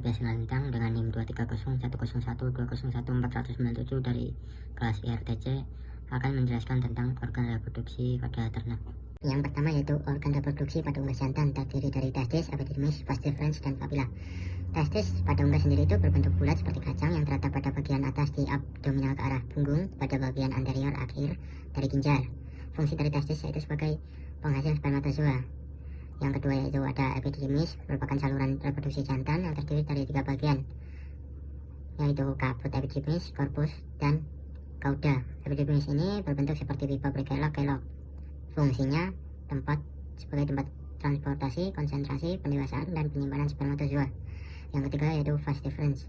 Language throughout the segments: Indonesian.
Lintang dengan NIM 230101201201497 dari kelas IRTC akan menjelaskan tentang organ reproduksi pada ternak. Yang pertama yaitu organ reproduksi pada unggas jantan terdiri dari testis, epididymis, vas deferens, dan papilla. Testis pada unggas sendiri itu berbentuk bulat seperti kacang yang terletak pada bagian atas di abdominal ke arah punggung pada bagian anterior akhir dari ginjal. Fungsi dari testis yaitu sebagai penghasil spermatozoa. Yang kedua yaitu ada epididymis, merupakan saluran reproduksi jantan yang terdiri dari 3 bagian, yaitu kaput epididymis, korpus, dan kauda. Epididymis ini berbentuk seperti pipa berkelok-kelok. Fungsinya sebagai tempat transportasi, konsentrasi, pendewasaan, dan penyimpanan spermatozoa. Yang ketiga yaitu vas deferens.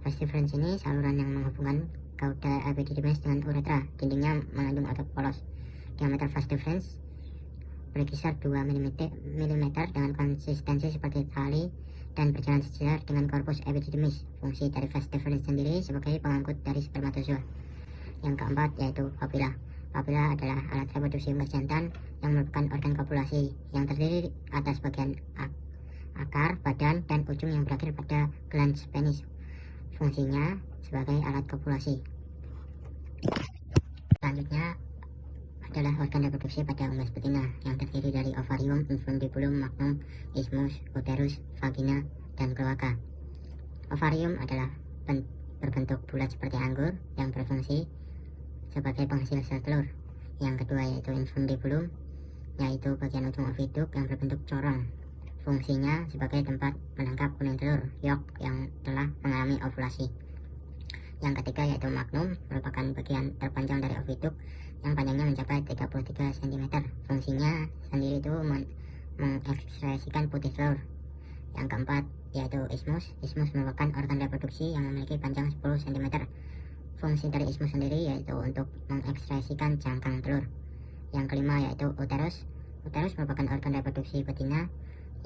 Vas deferens ini saluran yang menghubungkan kauda epididymis dengan uretra. Dindingnya mengandung otot polos. Diameter vas deferens berkisar 2 mm dengan konsistensi seperti tali dan berjalan sejajar dengan korpus epididymis. Fungsi dari vas deferens sendiri sebagai pengangkut dari spermatozoa. Yang keempat yaitu papilla. Papilla adalah alat reproduksi unggas jantan yang merupakan organ kopulasi yang terdiri atas bagian akar, badan, dan ujung yang berakhir pada glans penis. Fungsinya sebagai alat kopulasi. Selanjutnya adalah organ reproduksi pada unggas betina yang terdiri dari ovarium, infundibulum, magnum, isthmus, uterus, vagina, dan kloaka. Ovarium adalah berbentuk bulat seperti anggur yang berfungsi sebagai penghasil sel telur. Yang kedua yaitu infundibulum, yaitu bagian ujung oviduk yang berbentuk corong. Fungsinya sebagai tempat menangkap kuning telur yolk yang telah mengalami ovulasi. Yang ketiga yaitu magnum, merupakan bagian terpanjang dari oviduk yang panjangnya mencapai 33 cm. Fungsinya sendiri itu mengekspresikan putih telur. Yang keempat yaitu isthmus. Isthmus merupakan organ reproduksi yang memiliki panjang 10 cm. Fungsi dari isthmus sendiri yaitu untuk mengekspresikan cangkang telur. Yang kelima yaitu uterus. Uterus merupakan organ reproduksi betina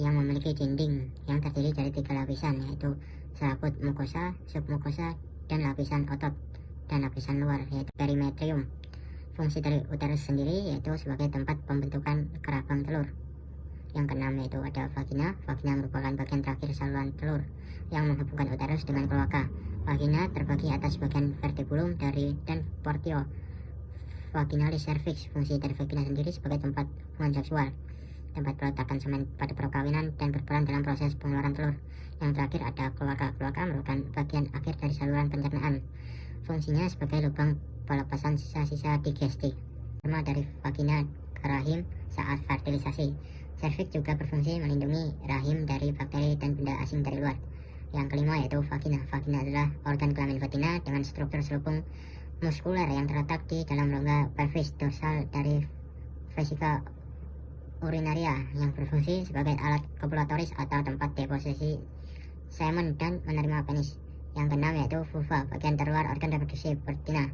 yang memiliki dinding yang terdiri dari 3 lapisan, yaitu selaput mukosa, submukosa, dan lapisan otot, dan lapisan luar yaitu perimetrium. Fungsi dari uterus sendiri yaitu sebagai tempat pembentukan kerabang telur. Yang keenam yaitu ada vagina. Vagina merupakan bagian terakhir saluran telur yang menghubungkan uterus dengan kloaka. Vagina terbagi atas bagian vertibulum dan portio vaginalis cervix. Fungsi dari vagina sendiri sebagai tempat hubungan seksual, tempat peletakan semen pada perkawinan, dan berperan dalam proses pengeluaran telur. Yang terakhir ada kloaka. Kloaka merupakan bagian akhir dari saluran pencernaan. Fungsinya sebagai lubang pelepasan sisa-sisa digesti. Sperma dari vagina ke rahim saat fertilisasi. Cervix juga berfungsi melindungi rahim dari bakteri dan benda asing dari luar. Yang kelima yaitu vagina. Vagina adalah organ kelamin betina dengan struktur selubung muskuler yang terletak di dalam rongga pelvis dorsal dari vesika urinaria yang berfungsi sebagai alat kopulatoris atau tempat deposisi semen dan menerima penis. Yang keenam yaitu vulva, bagian terluar organ reproduksi betina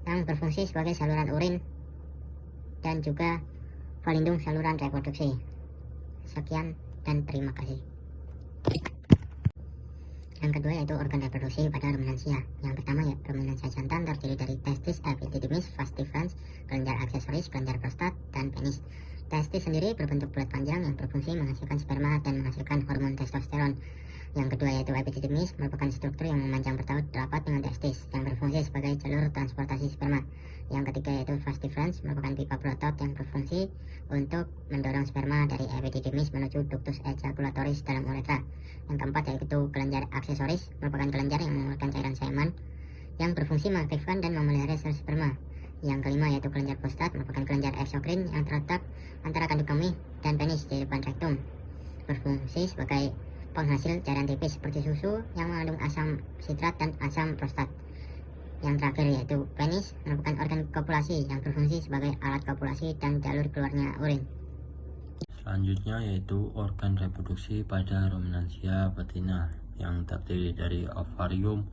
yang berfungsi sebagai saluran urin dan juga pelindung saluran reproduksi. Sekian dan terima kasih. Yang kedua yaitu organ reproduksi pada ruminansia. Yang pertama ya ruminansia jantan terdiri dari testis, epididymis, vas deferens, kelenjar aksesoris, kelenjar prostat, dan penis. Testis sendiri berbentuk bulat panjang yang berfungsi menghasilkan sperma dan menghasilkan hormon testosteron. Yang kedua yaitu epididymis, merupakan struktur yang memanjang bertaut rapat dengan testis yang berfungsi sebagai jalur transportasi sperma. Yang ketiga yaitu vas deferens, merupakan pipa berotot yang berfungsi untuk mendorong sperma dari epididymis menuju ductus ejaculatoris dalam uretra. Yang keempat yaitu kelenjar aksesoris, merupakan kelenjar yang mengeluarkan cairan semen yang berfungsi mengaktifkan dan memelihara sel sperma. Yang kelima yaitu kelenjar prostat, merupakan kelenjar eksokrin yang terletak antara kandung kemih dan penis di depan rektum, berfungsi sebagai penghasil cairan tipis seperti susu yang mengandung asam sitrat dan asam prostat. Yang terakhir yaitu penis, merupakan organ kopulasi yang berfungsi sebagai alat kopulasi dan jalur keluarnya urin. Selanjutnya yaitu organ reproduksi pada ruminansia betina yang terdiri dari ovarium,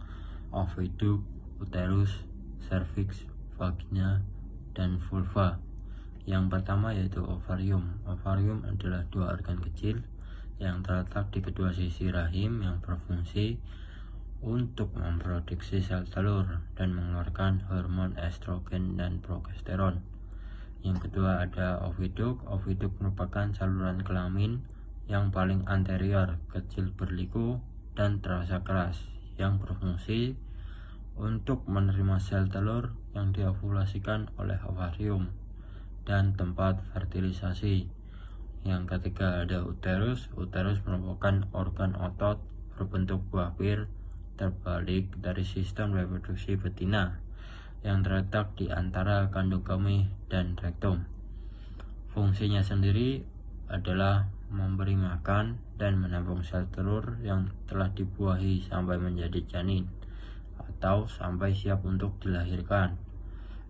oviduk, uterus, cervix, vagina, dan vulva. Yang pertama yaitu ovarium. Ovarium adalah 2 organ kecil yang terletak di kedua sisi rahim yang berfungsi untuk memproduksi sel telur dan mengeluarkan hormon estrogen dan progesteron. Yang kedua ada oviduk. Oviduk merupakan saluran kelamin yang paling anterior, kecil berliku dan terasa keras yang berfungsi untuk menerima sel telur yang diovulasikan oleh ovarium dan tempat fertilisasi. Yang ketiga ada uterus. Uterus merupakan organ otot berbentuk buah pir terbalik dari sistem reproduksi betina yang terletak di antara kandung kemih dan rektum. Fungsinya sendiri adalah memberi makan dan menampung sel telur yang telah dibuahi sampai menjadi janin atau sampai siap untuk dilahirkan.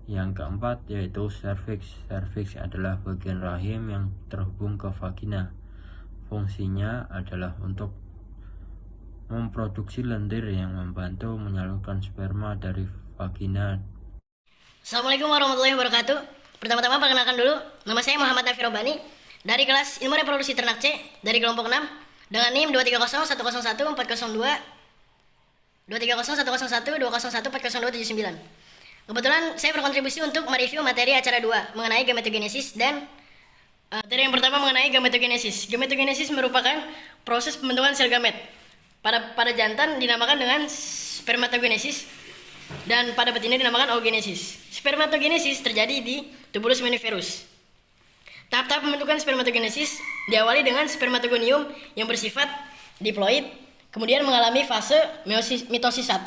Yang keempat yaitu serviks. Serviks adalah bagian rahim yang terhubung ke vagina. Fungsinya adalah untuk memproduksi lendir yang membantu menyalurkan sperma dari vagina. Assalamualaikum warahmatullahi wabarakatuh. Pertama-tama perkenalkan dulu, nama saya Muhammad Nafi Robani dari kelas Ilmu Reproduksi Ternak C dari kelompok 6 dengan NIM 2301101 402 230110201 Kebetulan saya berkontribusi untuk mereview materi acara 2 mengenai gametogenesis dan materi yang pertama mengenai gametogenesis. Gametogenesis merupakan proses pembentukan sel gamet. Pada jantan dinamakan dengan spermatogenesis dan pada betina dinamakan oogenesis. Spermatogenesis terjadi di tubulus miniferus. Tahap-tahap pembentukan spermatogenesis diawali dengan spermatogonium yang bersifat diploid, kemudian mengalami fase mitosis 1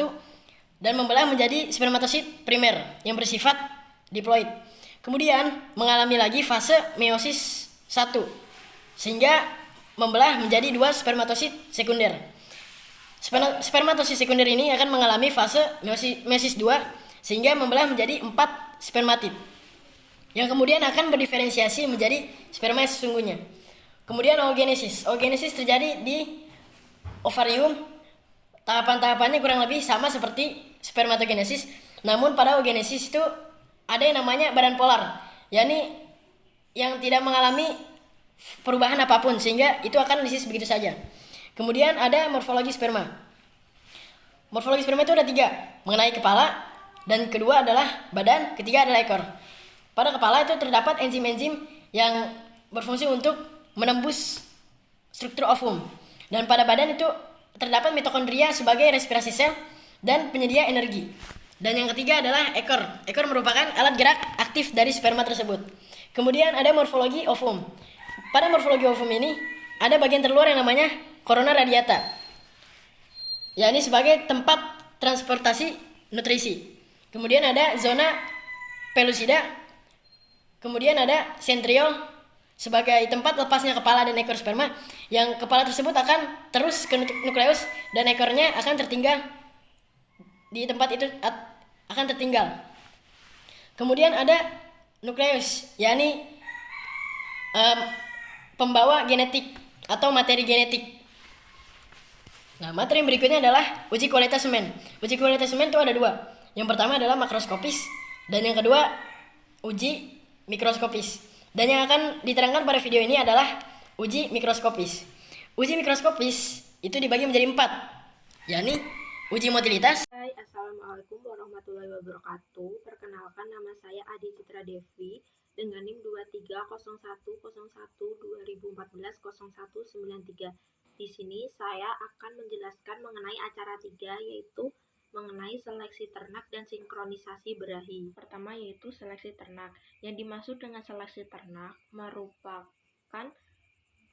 dan membelah menjadi spermatosit primer yang bersifat diploid. Kemudian mengalami lagi fase meiosis 1 sehingga membelah menjadi 2 spermatosit sekunder. Spermatosit sekunder ini akan mengalami fase meiosis 2 sehingga membelah menjadi 4 spermatid yang kemudian akan berdiferensiasi menjadi sperma yang sesungguhnya. Kemudian oogenesis. Oogenesis terjadi di ovarium. Tahapan-tahapannya kurang lebih sama seperti spermatogenesis, namun pada oogenesis itu ada yang namanya badan polar, yakni yang tidak mengalami perubahan apapun sehingga itu akan lisis begitu saja. Kemudian ada morfologi sperma. Morfologi sperma itu ada 3, mengenai kepala, dan kedua adalah badan, ketiga adalah ekor. Pada kepala itu terdapat enzim-enzim yang berfungsi untuk menembus struktur ovum. Dan pada badan itu terdapat mitokondria sebagai respirasi sel dan penyedia energi. Dan yang ketiga adalah ekor. Ekor merupakan alat gerak aktif dari sperma tersebut. Kemudian ada morfologi ovum. Pada morfologi ovum ini ada bagian terluar yang namanya corona radiata, yakni sebagai tempat transportasi nutrisi. Kemudian ada zona pellucida. Kemudian ada centriole sebagai tempat lepasnya kepala dan ekor sperma, yang kepala tersebut akan terus ke nukleus dan ekornya akan tertinggal di tempat itu, akan tertinggal. Kemudian ada nukleus, yakni pembawa genetik atau materi genetik. Nah, materi yang berikutnya adalah uji kualitas semen. Uji kualitas semen itu ada 2. Yang pertama adalah makroskopis dan yang kedua uji mikroskopis. Dan yang akan diterangkan pada video ini adalah uji mikroskopis. Uji mikroskopis itu dibagi menjadi 4, yakni uji motilitas. Hai, Assalamualaikum warahmatullahi wabarakatuh. Perkenalkan, nama saya Adi Citra Devi dengan NIM 2301120140193. Di sini saya akan menjelaskan mengenai acara 3, yaitu mengenai seleksi ternak dan sinkronisasi berahi. Pertama yaitu seleksi ternak. Yang dimaksud dengan seleksi ternak merupakan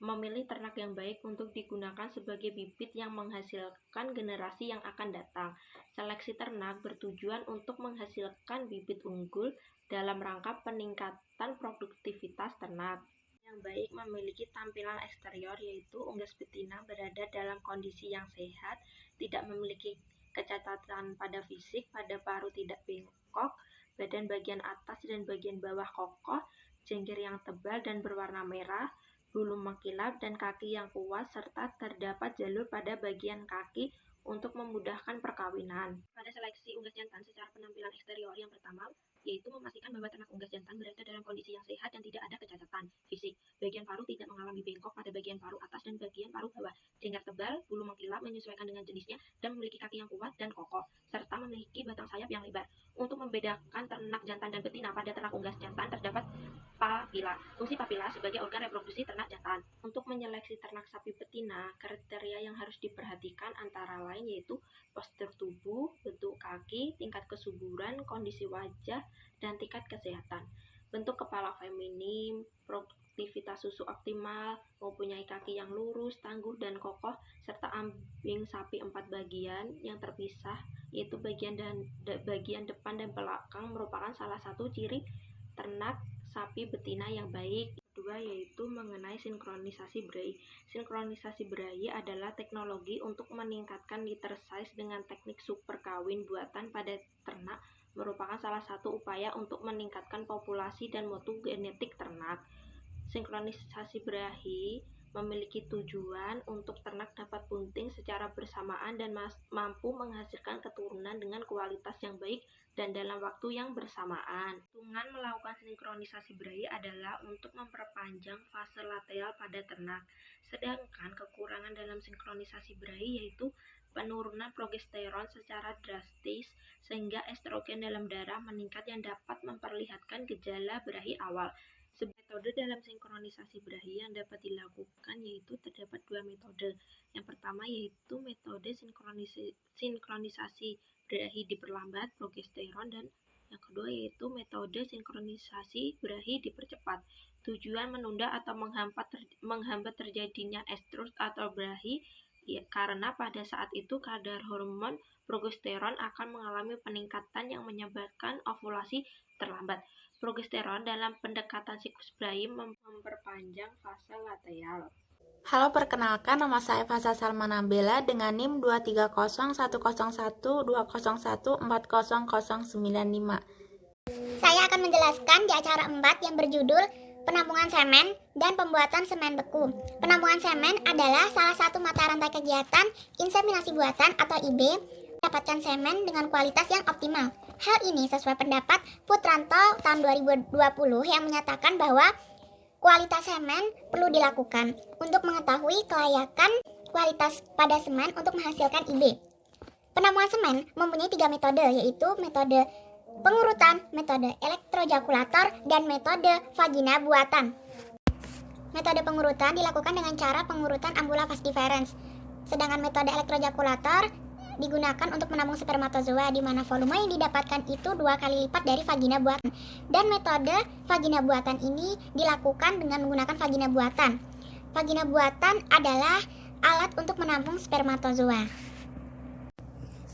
memilih ternak yang baik untuk digunakan sebagai bibit yang menghasilkan generasi yang akan datang. Seleksi ternak bertujuan untuk menghasilkan bibit unggul dalam rangka peningkatan produktivitas ternak. Yang baik memiliki tampilan eksterior yaitu unggas betina berada dalam kondisi yang sehat, tidak memiliki kecacatan pada fisik, pada paruh tidak bengkok, badan bagian atas dan bagian bawah kokoh, jengger yang tebal dan berwarna merah, bulu mengkilap dan kaki yang kuat, serta terdapat jalur pada bagian kaki untuk memudahkan perkawinan. Pada seleksi unggas jantan secara penampilan eksterior, yang pertama yaitu memastikan bahwa ternak unggas jantan berada dalam kondisi yang sehat dan tidak ada kecacatan fisik. Bagian paruh tidak mengalami bengkok pada bagian paruh atas dan bagian paruh bawah. Jenggot tebal, bulu mengkilap menyesuaikan dengan jenisnya, dan memiliki kaki yang kuat dan kokoh, serta memiliki batang sayap yang lebar. Untuk membedakan ternak jantan dan betina pada ternak unggas jantan terdapat papila. Fungsi papila sebagai organ reproduksi ternak jantan. Untuk menyeleksi ternak sapi betina, kriteria yang harus diperhatikan antara lain yaitu postur tubuh, bentuk kaki, tingkat kesuburan, kondisi wajah, dan tingkat kesehatan. Bentuk kepala feminim, produktivitas susu optimal, mempunyai kaki yang lurus, tangguh, dan kokoh, serta ambing sapi 4 bagian yang terpisah, yaitu bagian depan dan belakang merupakan salah satu ciri ternak sapi betina yang baik. Kedua yaitu mengenai sinkronisasi berahi. Sinkronisasi berahi adalah teknologi untuk meningkatkan litter size dengan teknik super kawin buatan pada ternak, merupakan salah satu upaya untuk meningkatkan populasi dan mutu genetik ternak. Sinkronisasi berahi memiliki tujuan untuk ternak dapat bunting secara bersamaan dan mampu menghasilkan keturunan dengan kualitas yang baik dan dalam waktu yang bersamaan. Keuntungan melakukan sinkronisasi berahi adalah untuk memperpanjang fase lateal pada ternak. Sedangkan kekurangan dalam sinkronisasi berahi yaitu penurunan progesteron secara drastis sehingga estrogen dalam darah meningkat yang dapat memperlihatkan gejala berahi awal. Metode dalam sinkronisasi berahi yang dapat dilakukan yaitu terdapat 2 metode. Yang pertama yaitu metode sinkronisasi berahi diperlambat progesteron, dan yang kedua yaitu metode sinkronisasi berahi dipercepat. Tujuan menunda atau menghambat terjadinya estrus atau berahi karena pada saat itu kadar hormon progesteron akan mengalami peningkatan yang menyebabkan ovulasi terlambat. Progesteron dalam pendekatan siklus berahi memperpanjang fase lateal. Halo, perkenalkan, nama saya Fasa Salmanabella dengan NIM 230101201400995. Saya akan menjelaskan di acara 4 yang berjudul penampungan semen dan pembuatan semen beku. Penampungan semen adalah salah satu mata rantai kegiatan inseminasi buatan atau IB mendapatkan semen dengan kualitas yang optimal. Hal ini sesuai pendapat Putranto tahun 2020 yang menyatakan bahwa kualitas semen perlu dilakukan untuk mengetahui kelayakan kualitas pada semen untuk menghasilkan IB. Penampungan semen mempunyai 3 metode, yaitu metode pengurutan, metode elektrojakulator, dan metode vagina buatan. Metode pengurutan dilakukan dengan cara pengurutan ambula fast difference, sedangkan metode elektrojakulator digunakan untuk menampung spermatozoa di mana volume yang didapatkan itu 2 kali lipat dari vagina buatan. Dan metode vagina buatan ini dilakukan dengan menggunakan vagina buatan. Vagina buatan adalah alat untuk menampung spermatozoa.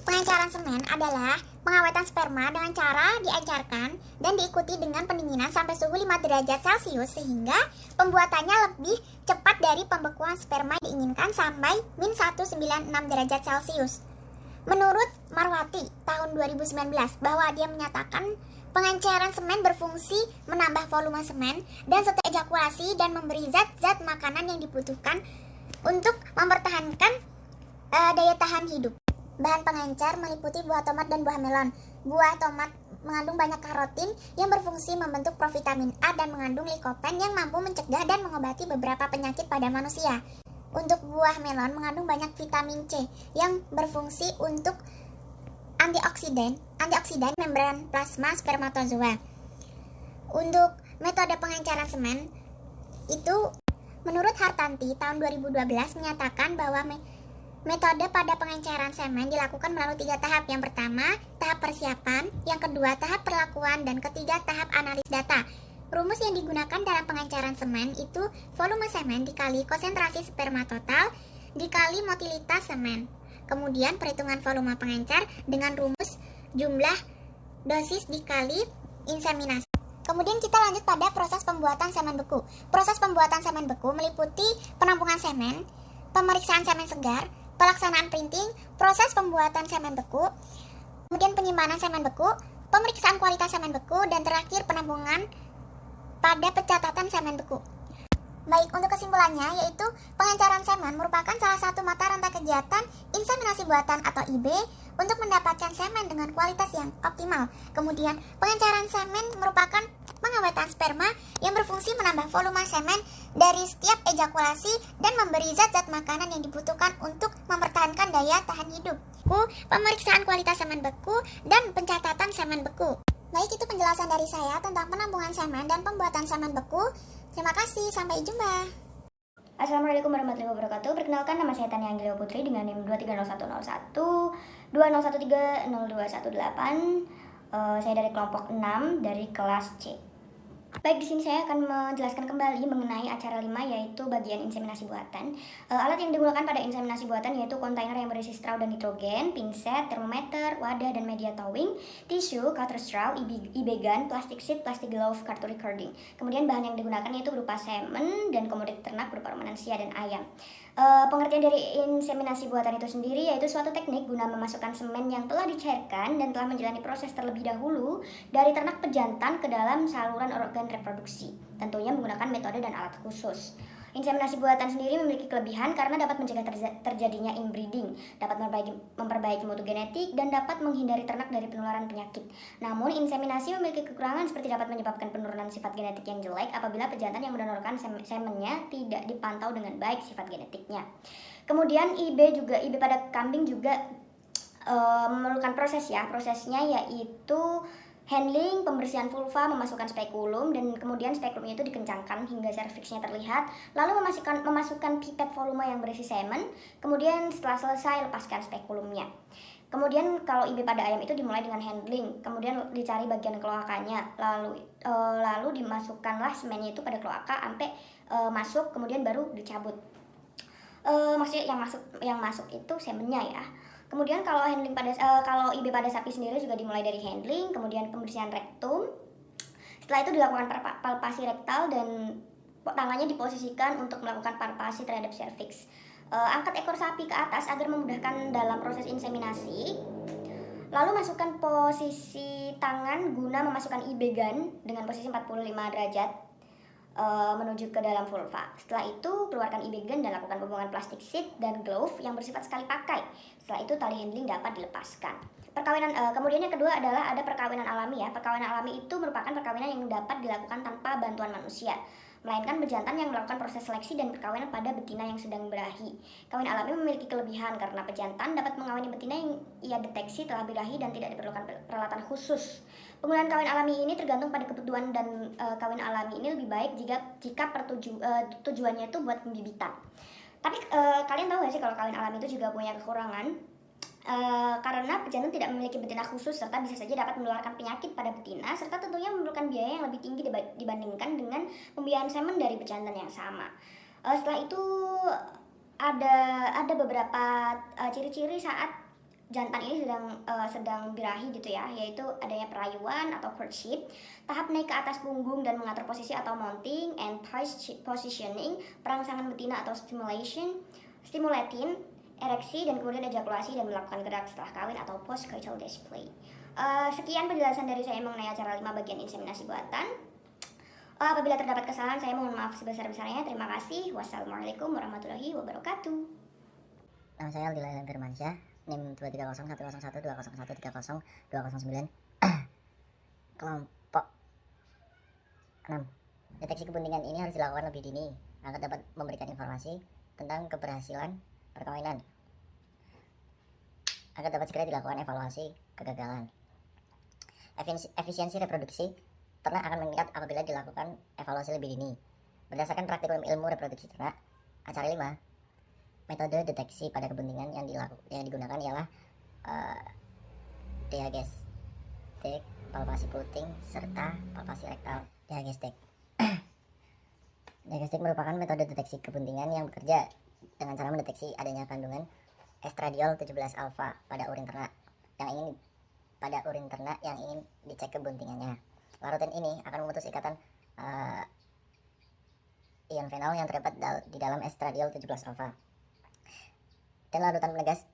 Pengenceran semen adalah pengawetan sperma dengan cara diencerkan dan diikuti dengan pendinginan sampai suhu 5 derajat Celcius sehingga pembuatannya lebih cepat dari pembekuan sperma diinginkan sampai min 196 derajat Celcius. Menurut Marwati tahun 2019 bahwa dia menyatakan pengenceran semen berfungsi menambah volume semen dan setelah ejakulasi dan memberi zat-zat makanan yang dibutuhkan untuk mempertahankan daya tahan hidup. Bahan pengencer meliputi buah tomat dan buah melon. Buah tomat mengandung banyak karotin yang berfungsi membentuk provitamin A dan mengandung likopen yang mampu mencegah dan mengobati beberapa penyakit pada manusia. Untuk buah melon mengandung banyak vitamin C yang berfungsi untuk antioksidan membran plasma spermatozoa. Untuk metode pengenceran semen itu menurut Hartanti tahun 2012 menyatakan bahwa metode pada pengenceran semen dilakukan melalui 3 tahap. Yang pertama, tahap persiapan, yang kedua, tahap perlakuan, dan ketiga, tahap analis data. Rumus yang digunakan dalam pengenceran semen itu volume semen dikali konsentrasi sperma total dikali motilitas semen. Kemudian perhitungan volume pengencer dengan rumus jumlah dosis dikali inseminasi. Kemudian kita lanjut pada proses pembuatan semen beku. Proses pembuatan semen beku meliputi penampungan semen, pemeriksaan semen segar, pelaksanaan printing, proses pembuatan semen beku, kemudian penyimpanan semen beku, pemeriksaan kualitas semen beku, dan terakhir penampungan pada pencatatan semen beku. Baik, untuk kesimpulannya yaitu pengencaran semen merupakan salah satu mata rantai kegiatan inseminasi buatan atau IB untuk mendapatkan semen dengan kualitas yang optimal. Kemudian, pengencaran semen merupakan pengawetan sperma yang berfungsi menambah volume semen dari setiap ejakulasi dan memberi zat-zat makanan yang dibutuhkan untuk mempertahankan daya tahan hidup. Pemeriksaan kualitas semen beku dan pencatatan semen beku. Baik, itu penjelasan dari saya tentang penampungan semen dan pembuatan semen beku. Terima kasih, sampai jumpa. Assalamualaikum warahmatullahi wabarakatuh. Perkenalkan, nama saya Tania Angelina Putri dengan NIM 230101 20130218. Saya dari kelompok 6 dari kelas C. Baik, di sini saya akan menjelaskan kembali mengenai acara 5, yaitu bagian inseminasi buatan. Alat yang digunakan pada inseminasi buatan yaitu kontainer yang berisi straw dan nitrogen, pinset, termometer, wadah dan media towing, tisu, culture straw, IB gun, plastic sheet, plastic glove, kartu recording. Kemudian bahan yang digunakan yaitu berupa semen dan komoditi ternak berupa rumenansia dan ayam. Pengertian dari inseminasi buatan itu sendiri yaitu suatu teknik guna memasukkan semen yang telah dicairkan dan telah menjalani proses terlebih dahulu dari ternak pejantan ke dalam saluran organ reproduksi, tentunya menggunakan metode dan alat khusus. Inseminasi buatan sendiri memiliki kelebihan karena dapat mencegah terjadinya inbreeding, dapat memperbaiki mutu genetik, dan dapat menghindari ternak dari penularan penyakit. Namun, inseminasi memiliki kekurangan seperti dapat menyebabkan penurunan sifat genetik yang jelek apabila pejantan yang mendonorkan semennya tidak dipantau dengan baik sifat genetiknya. Kemudian IB pada kambing juga memerlukan proses ya. Prosesnya yaitu handling, pembersihan vulva, memasukkan spekulum, dan kemudian spekulumnya itu dikencangkan hingga serviksnya terlihat, lalu memasukkan pipet volume yang berisi semen, kemudian setelah selesai lepaskan spekulumnya. Kemudian kalau IB pada ayam itu dimulai dengan handling, kemudian dicari bagian kloakanya, lalu dimasukkanlah semennya itu pada kloaka sampai masuk, kemudian baru dicabut. Maksudnya yang masuk itu semennya ya. Kemudian kalau kalau IB pada sapi sendiri juga dimulai dari handling, kemudian pembersihan rektum. Setelah itu dilakukan palpasi rektal dan tangannya diposisikan untuk melakukan palpasi terhadap serviks. Angkat ekor sapi ke atas agar memudahkan dalam proses inseminasi. Lalu masukkan posisi tangan guna memasukkan IB gun dengan posisi 45 derajat menuju ke dalam vulva. Setelah itu keluarkan IB gun dan lakukan pembuangan plastik sheet dan glove yang bersifat sekali pakai. Setelah itu tali handling dapat dilepaskan. Kemudian yang kedua adalah ada perkawinan alami ya. Perkawinan alami itu merupakan perkawinan yang dapat dilakukan tanpa bantuan manusia, melainkan bejantan yang melakukan proses seleksi dan perkawinan pada betina yang sedang birahi. Kawin alami memiliki kelebihan karena pejantan dapat mengawini betina yang ia deteksi telah birahi dan tidak diperlukan peralatan khusus. Penggunaan kawin alami ini tergantung pada kebutuhan, dan kawin alami ini lebih baik jika tujuannya itu buat pembibitan. Tapi kalian tahu gak sih kalau kawin alami itu juga punya kekurangan? Karena pejantan tidak memiliki betina khusus serta bisa saja dapat menularkan penyakit pada betina, serta tentunya memerlukan biaya yang lebih tinggi dibandingkan dengan pembiayaan semen dari pejantan yang sama. Setelah itu ada beberapa ciri-ciri saat jantan ini sedang birahi gitu ya, yaitu adanya perayuan atau courtship, tahap naik ke atas punggung dan mengatur posisi atau mounting, and positioning, perangsangan betina atau stimulating, ereksi, dan kemudian ejakulasi dan melakukan gerak setelah kawin atau post-coital display. Sekian penjelasan dari saya mengenai acara 5 bagian inseminasi buatan. Apabila terdapat kesalahan, saya mohon maaf sebesar-besarnya. Terima kasih. Wassalamualaikum warahmatullahi wabarakatuh. Nama saya Aldila Firmansyah, NIM 230100120130209. Kelompok 6. Deteksi kepentingan ini harus dilakukan lebih dini agar dapat memberikan informasi tentang keberhasilan perkawinan, agar dapat segera dilakukan evaluasi kegagalan. Efisiensi reproduksi ternak akan meningkat apabila dilakukan evaluasi lebih dini. Berdasarkan praktikum ilmu reproduksi ternak, acara 5, metode deteksi pada kepentingan yang digunakan ialah diagnostik, palpasi puting, serta palpasi rektal. Diagnostik merupakan metode deteksi kepentingan yang bekerja dengan cara mendeteksi adanya kandungan estradiol 17 alfa pada urin ternak yang ingin dicek kepentingannya. Larutan ini akan memutus ikatan ion fenol yang terdapat di dalam estradiol 17 alfa. Dan larutan penegas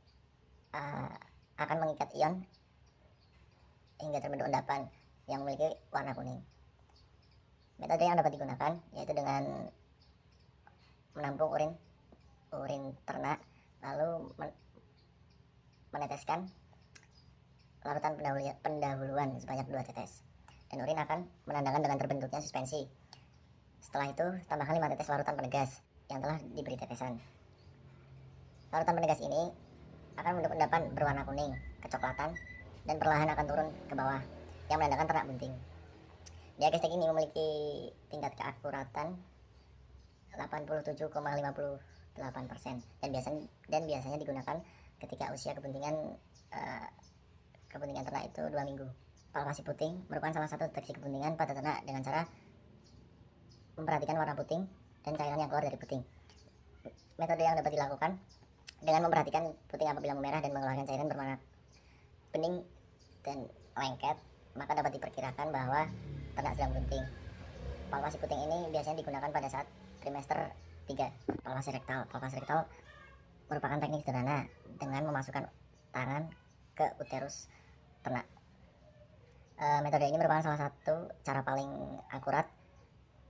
akan mengikat ion hingga terbentuk endapan yang memiliki warna kuning. Metode yang dapat digunakan yaitu dengan menampung urin ternak, lalu meneteskan larutan pendahuluan sebanyak 2 tetes. Dan urin akan menandakan dengan terbentuknya suspensi. Setelah itu, tambahkan 5 tetes larutan penegas yang telah diberi tetesan. Larutan penegas ini akan membentuk endapan berwarna kuning, kecoklatan, dan perlahan akan turun ke bawah, yang menandakan ternak bunting. Diagnostik ini memiliki tingkat keakuratan 87,58% dan biasanya digunakan ketika usia kebuntingan ternak itu 2 minggu. Palpasi puting merupakan salah satu deteksi kebuntingan pada ternak dengan cara memperhatikan warna puting dan cairan yang keluar dari puting. Metode yang dapat dilakukan dengan memperhatikan puting apabila memerah dan mengeluarkan cairan berwarna bening dan lengket, maka dapat diperkirakan bahwa ternak sedang bunting. Palpasi puting ini biasanya digunakan pada saat trimester 3. Palpasi rektal merupakan teknik sederhana dengan memasukkan tangan ke uterus ternak. Metode ini merupakan salah satu cara paling akurat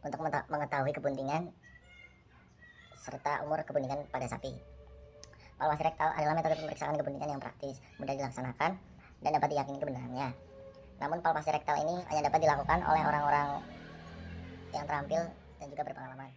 untuk mengetahui kebuntingan serta umur kebuntingan pada sapi. Palpasi rektal adalah metode pemeriksaan kebuntingan yang praktis, mudah dilaksanakan, dan dapat diyakini kebenarannya. Namun palpasi rektal ini hanya dapat dilakukan oleh orang-orang yang terampil dan juga berpengalaman.